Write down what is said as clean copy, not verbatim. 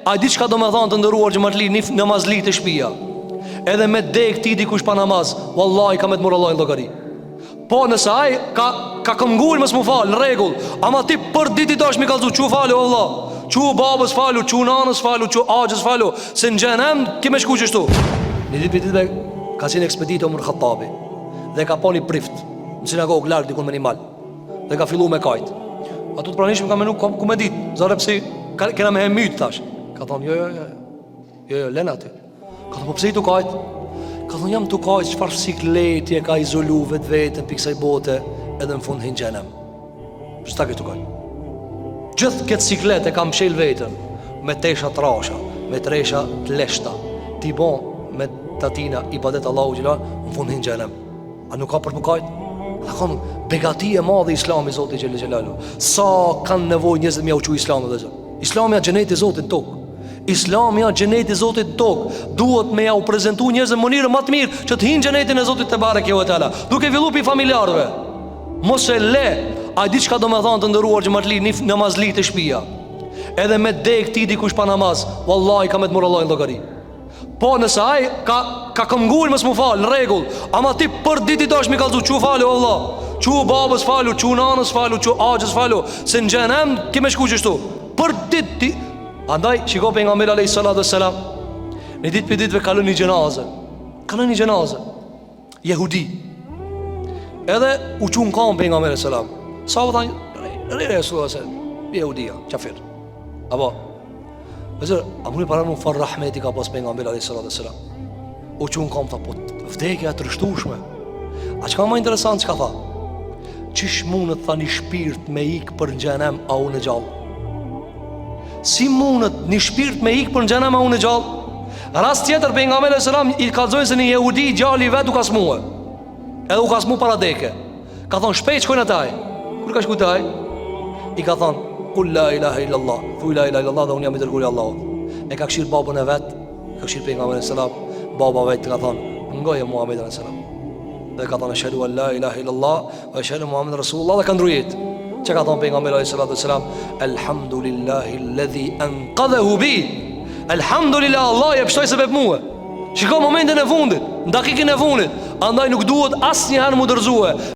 A di çka do me thonë të ndëruar xhamatli, një namazli të shtëpia. Edhe me dek ti dikush pa namaz, wallahi ka me të morallojnë llogari. Po nëse ai ka këmgull mos më fal, në rregull. Ama ti për ditë dash mi kallzu, çu falu Allah. Çu babës falu, çu nanës falu, çu axhës falu, se në xhenem ki me shku qështu. Një ditë ka qenë ekspedit Omar Khattabi dhe ka poni prift në sinagogë larg dikun me një mal. Dhe ka fillu me kajt. Atu të pranishëm ka menu ku me dit. Zare pse kena me hemyt thash. Ka thonë jo, lena ti. Ka thonë po pse i tu kajt? Ka thonë jam tu kajt, çfarë sikleti e ka izolu vetë pikë bote, edhe në fund hin xhenem. Ç'ta ke tu kajt? Gjithë këtë siklet e kam shel vetën, me tesha të rasha, me tresha të leshta. Ti bon me tatina ibadet Allahu xhelal, në fund hin xhenem. A nuk ka për të më kajt? Ka thonë begati e madhe Islami Zoti xhelal xhelalu. Sa kanë nevojë njerëzit me uçu Islamin dhe Zot. Islami është xheneti i Zotit tok. Islami është xheneti i Zotit tok. Duhet me ja u prezantu njerëzve në mënyrë më të mirë që të hinë xhenetin e Zotit te bareke ve teala. Duke filluar pi familjarëve. Mos e le. A di çka do me thonë të ndëruar xhamatli, një namazli të shtëpia. Edhe me dek ti dikush pa namaz, wallahi ka me të morallojnë llogari. Po nëse ai ka këmgull mos më fal, në rregull. Ama ti për ditë dash mi kallzu, çu falu Allah. Çu babës falu, çu nanës falu, çu axhës falu, se në xhenem ki me shku qështu. Për ditë ti. Andaj shiko pejgamberi alayhis salatu wassalam. Në ditë për ditëve kalon një gjenazë. Kalon një gjenazë. Jehudi. Edhe u çun kam pejgamberi sallam. Sa u thanë, rire Resulullah se Jehudia, qafir. Apo Vezër, a muni para nuk farë rahmeti ka pas pejgamberi alayhis salatu wassalam. U çun kam tha, po vdekja të rështushme. A çka më interesant çka tha? Qish mundet tha një shpirt me ik për në xhenem a unë gjallë? Si mundet një shpirt me ik për në xhenem a unë gjallë? Rast tjetër pejgamberi alayhis salam i kallzoi se një jehudi gjali vet u ka smue. Edhe u ka smu para deke. Ka thonë shpejt shkojnë ataj. Kur ka shku taj, i ka thonë Kull la ilaha illallah, thuj la ilaha illallah dhe unë jam i dërguri Allahut. E ka këshirë babën e vetë, ka këshirë pejgamberin e selam. Baba vetë ka thonë ngoje Muhamedit e selam. Dhe ka thonë ashhadu an la ilaha illallah wa ashhadu Muhammed Rasulullah. Dhe ka ndrujet. Që ka thonë pejgamberi e selam, Elhamdulillahi alladhi anqadhahu bi. Elhamdulillah, Allah e pështoj se vep muhe. Shiko momentin e fundit, në dakikën e fundit. Andaj nuk duhet asnjëherë mu dërzue.